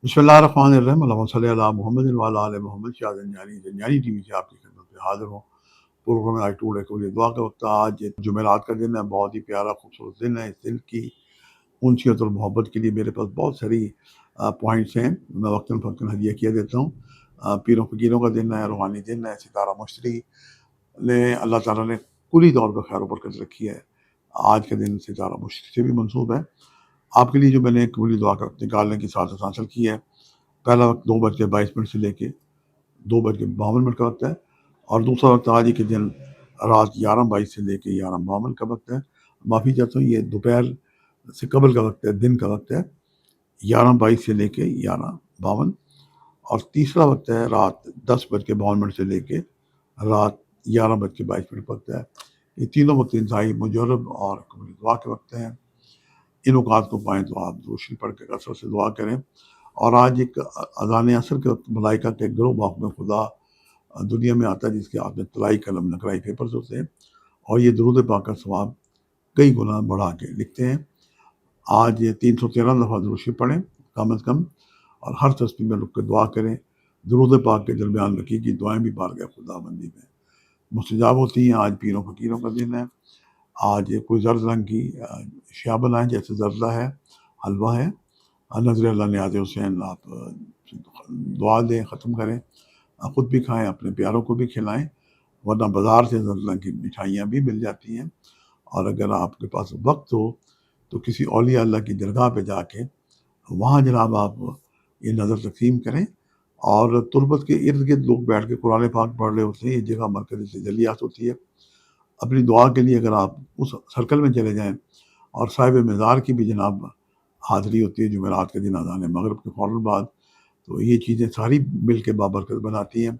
بسم اللہ الرحمن الرحیم، اللہم صلی علی محمد وعلی آل محمد۔ شاہ زنجانی ٹی وی سے آپ کی خدمت میں حاضر ہوں۔ پروگرام آج ٹوڈے کے لیے دعا کا وقت ہے۔ آج جمعرات کا دن ہے، بہت ہی پیارا خوبصورت دن ہے۔ اس دن کی انسیت اور محبت کے لیے میرے پاس بہت ساری پوائنٹس ہیں، میں وقتاً فوقتاً ہدیہ کیا دیتا ہوں۔ پیروں فقیروں کا دن ہے، روحانی دن ہے۔ ستارہ مشتری نے اللہ تعالیٰ نے کلی دور پر خیر و برکت رکھی ہے۔ آج کا دن ستارہ مشتری سے بھی منسوب ہے۔ آپ کے لیے جو میں نے قبولی دعا کا وقت نکالنے کی سعادت حاصل کی ہے، پہلا وقت 2:22 سے لے کے 2:52 کا وقت ہے، اور دوسرا وقت آج ہی کے دن رات 11:22 سے لے کے 11:52 کا وقت ہے۔ معافی چاہتا ہوں، یہ دوپہر سے قبل کا وقت ہے، دن کا وقت ہے 11:22 سے لے کے 11:52، اور تیسرا وقت ہے رات 10:52 سے لے کے رات 11:22 وقت ہے۔ یہ تینوں وقت انتہائی مجرب اور قبول دعا کے وقت ہیں۔ ان اوقات کو پائیں تو آپ روشنی پڑھ کے کثرت سے دعا کریں۔ اور آج ایک اذان عصر کے وقت ملائکہ کے گروہ باغ خدا دنیا میں آتا ہے، جس کے ہاتھ میں طلائی قلم نقرائی پیپرز ہوتے ہیں، اور یہ درود پاک کا ثواب کئی گنا بڑھا کے لکھتے ہیں۔ آج 313 دفعہ درود شریف پڑھیں کم از کم، اور ہر تسبیح میں رک کے دعا کریں۔ درود پاک کے درمیان رکھی کی دعائیں بھی بارگاہ خدا بندی میں مستجاب ہوتی ہیں۔ آج پیروں فقیروں کا دن ہے۔ آج کوئی زرد رنگ کی اشیاء بنائیں، جیسے زردہ ہے، حلوہ ہے، نظر اللہ نیاز حسین آپ دعا دیں، ختم کریں، خود بھی کھائیں، اپنے پیاروں کو بھی کھلائیں، ورنہ بازار سے زرد رنگ کی مٹھائیاں بھی مل جاتی ہیں۔ اور اگر آپ کے پاس وقت ہو تو کسی اولیاء اللہ کی درگاہ پہ جا کے وہاں جناب آپ یہ نظر تقسیم کریں، اور تربت کے ارد گرد لوگ بیٹھ کے قرآن پاک پڑھ رہے ہوتے ہیں۔ یہ جگہ مرکزی تجلیات ہوتی ہے۔ اپنی دعا کے لیے اگر آپ اس سرکل میں چلے جائیں، اور صاحب مزار کی بھی جناب حاضری ہوتی ہے جمعرات کے دن اذان مغرب کے فوراً بعد، تو یہ چیزیں ساری مل کے بابرکت بناتی ہیں۔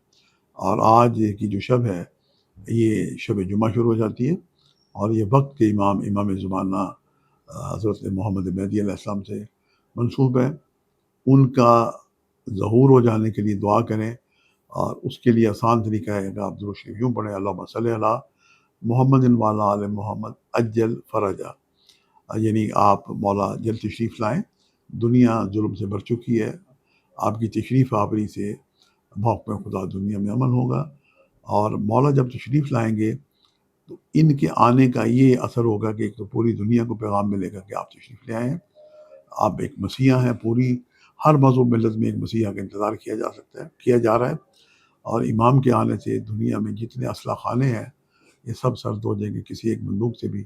اور آج کی جو شب ہے، یہ شب جمعہ شروع ہو جاتی ہے، اور یہ وقت کے امام زمانہ حضرت محمد مہدی علیہ السلام سے منسوب ہے۔ ان کا ظہور ہو جانے کے لیے دعا کریں، اور اس کے لیے آسان طریقہ ہے کہ آپ درود شریف یوں پڑھیں: اللہم صلی علی محمد وعلی آل محمد اجل فرجا، یعنی آپ مولا جلد تشریف لائیں، دنیا ظلم سے بھر چکی ہے، آپ کی تشریف آوری سے بھوک میں خدا دنیا میں امن ہوگا۔ اور مولا جب تشریف لائیں گے تو ان کے آنے کا یہ اثر ہوگا کہ ایک تو پوری دنیا کو پیغام ملے گا کہ آپ تشریف لے آئے ہیں، آپ ایک مسیحا ہیں۔ پوری ہر مذہب ملت میں ایک مسیحا کا انتظار کیا جا رہا ہے، اور امام کے آنے سے دنیا میں جتنے اسلحہ خانے ہیں یہ سب سرد ہو جائیں گے۔ کسی ایک بندوق سے بھی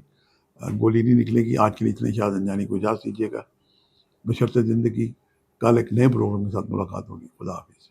گولی نہیں نکلے گی۔ آج کے لیے اتنے، شاہ زنجانی کو اجازت دیجیے گا، بشرط زندگی۔ کل ایک نئے پروگرام کے ساتھ ملاقات ہوگی۔ خدا حافظ۔